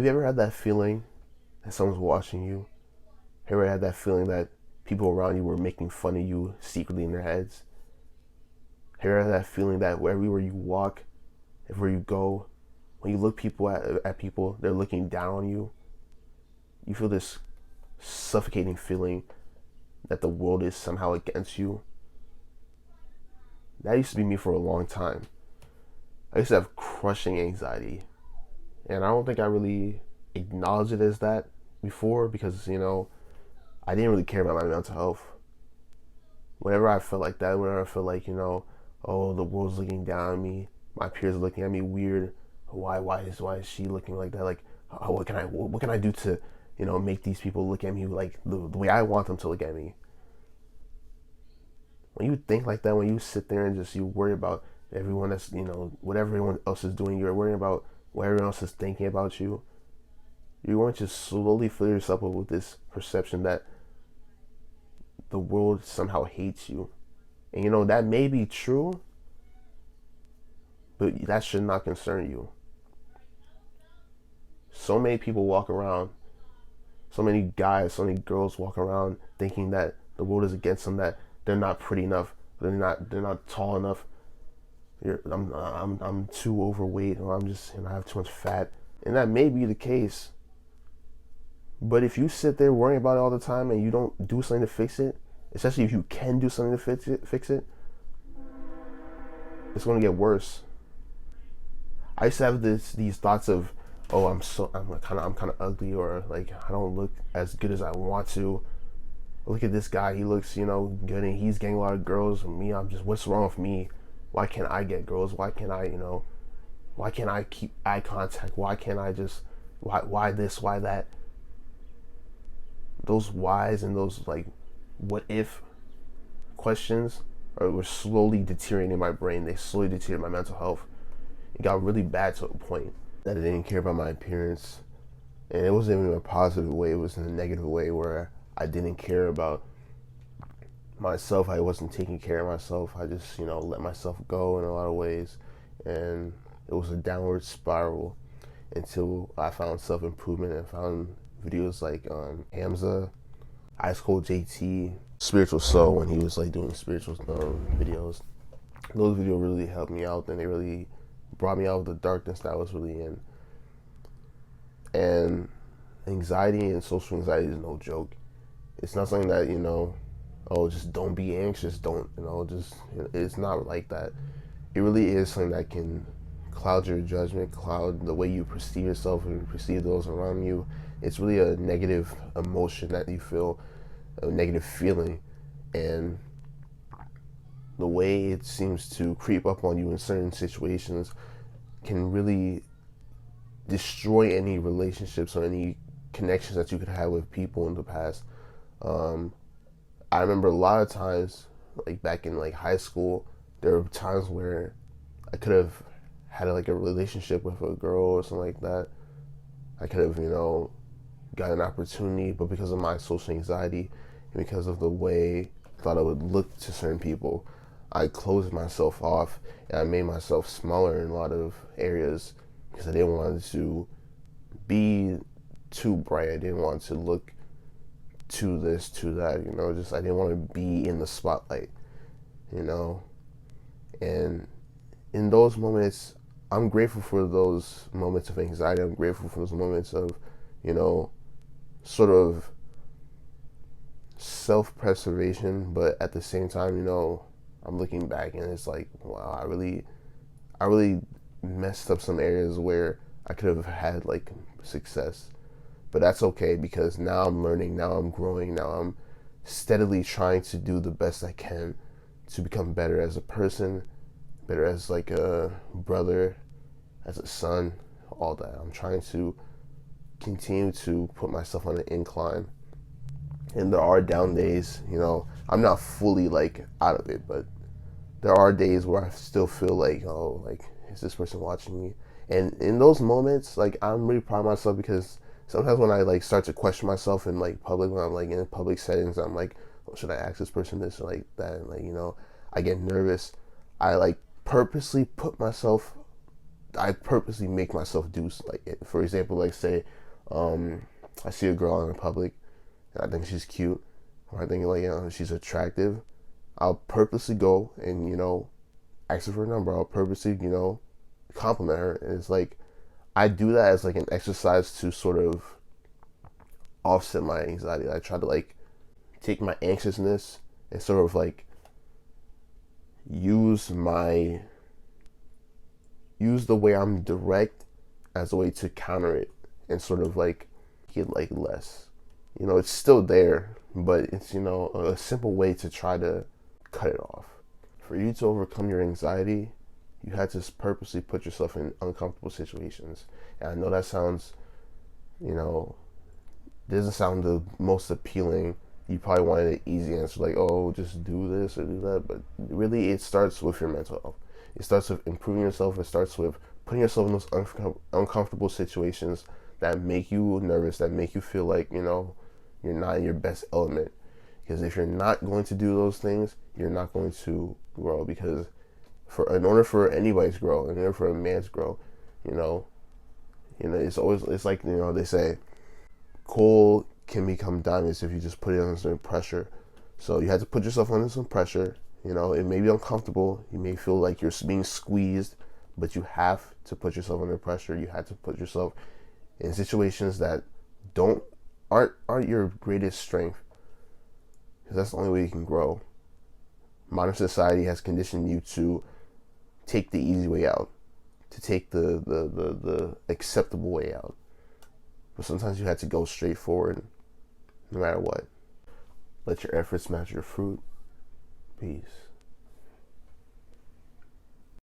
Have you ever had that feeling that someone's watching you? Have you ever had that feeling that people around you were making fun of you secretly in their heads? Have you ever had that feeling that wherever you walk, everywhere you go, when you look people at people, they're looking down on you? You feel this suffocating feeling that the world is somehow against you. That used to be me for a long time. I used to have crushing anxiety, and I don't think I really acknowledged it as that before because, I didn't really care about my mental health. Whenever I felt like that, whenever I felt like, oh, the world's looking down on me, my peers are looking at me weird. Why is she looking like that? Like, oh, what can I do to, make these people look at me like the way I want them to look at me? When you think like that, when you sit there and just you worry about everyone that's, what everyone else is doing, you're worrying about what everyone else is thinking about you. You're going to slowly fill yourself up with this perception that the world somehow hates you. And that may be true, but that should not concern you. So many people walk around, so many guys, so many girls walk around thinking that the world is against them, that they're not pretty enough, they're not tall enough. I'm too overweight, or I'm just, I have too much fat, and that may be the case. But if you sit there worrying about it all the time and you don't do something to fix it, especially if you can do something to fix it, it's going to get worse. I used to have these thoughts of, oh, I'm kind of ugly, or like I don't look as good as I want to. Look at this guy, he looks, good, and he's getting a lot of girls. And me, I'm just, what's wrong with me? Why can't I get girls? Why can't I keep eye contact? Why can't I just, why this, why that? Those whys and those like what if questions were slowly deteriorating my brain. They slowly deteriorated my mental health. It got really bad to a point that I didn't care about my appearance. And it wasn't even a positive way, it was in a negative way where I didn't care about myself. I wasn't taking care of myself. I just, let myself go in a lot of ways. And it was a downward spiral until I found self-improvement and found videos like Hamza, Ice Cold JT, Spiritual Soul, when he was like doing spiritual videos. Those videos really helped me out, and they really brought me out of the darkness that I was really in. And anxiety and social anxiety is no joke. It's not something that, oh, just don't be anxious, don't, it's not like that. It really is something that can cloud your judgment, cloud the way you perceive yourself and perceive those around you. It's really a negative emotion that you feel, a negative feeling, and the way it seems to creep up on you in certain situations can really destroy any relationships or any connections that you could have with people in the past. I remember a lot of times, like back in like high school, there were times where I could have had like a relationship with a girl or something like that. I could have, got an opportunity, but because of my social anxiety and because of the way I thought I would look to certain people, I closed myself off and I made myself smaller in a lot of areas because I didn't want to be too bright. I didn't want to look to this, to that, just I didn't want to be in the spotlight, and in those moments, I'm grateful for those moments of anxiety. I'm grateful for those moments of, sort of self-preservation, but at the same time, I'm looking back and it's like, wow, I really messed up some areas where I could have had like success. But that's okay because now I'm learning, now I'm growing, now I'm steadily trying to do the best I can to become better as a person, better as like a brother, as a son, all that. I'm trying to continue to put myself on an incline. And there are down days, I'm not fully like out of it, but there are days where I still feel like, oh, like, is this person watching me? And in those moments, like, I'm really proud of myself because sometimes when I like start to question myself in like public, when I'm like in public settings, I'm like, oh, should I ask this person this or like that? And like, I get nervous. I like purposely put myself I purposely make myself do, like, for example, like say I see a girl in public and I think she's cute, or I think like she's attractive. I'll purposely go and ask her for a number. I'll purposely compliment her, and it's like I do that as like an exercise to sort of offset my anxiety. I try to like take my anxiousness and sort of like use the way I'm direct as a way to counter it and sort of like get like less. It's still there, but it's a simple way to try to cut it off. For you to overcome your anxiety, you had to purposely put yourself in uncomfortable situations. And I know that sounds, doesn't sound the most appealing. You probably wanted an easy answer, like, oh, just do this or do that. But really, it starts with your mental health. It starts with improving yourself. It starts with putting yourself in those uncomfortable situations that make you nervous, that make you feel like, you're not in your best element. Because if you're not going to do those things, you're not going to grow. Because in order for anybody to grow, in order for a man to grow, it's like, they say, coal can become diamonds if you just put it under some pressure. So you have to put yourself under some pressure. It may be uncomfortable. You may feel like you're being squeezed, but you have to put yourself under pressure. You have to put yourself in situations that aren't your greatest strength, because that's the only way you can grow. Modern society has conditioned you to take the easy way out, to take the acceptable way out. But sometimes you have to go straight forward, no matter what. Let your efforts match your fruit. Peace.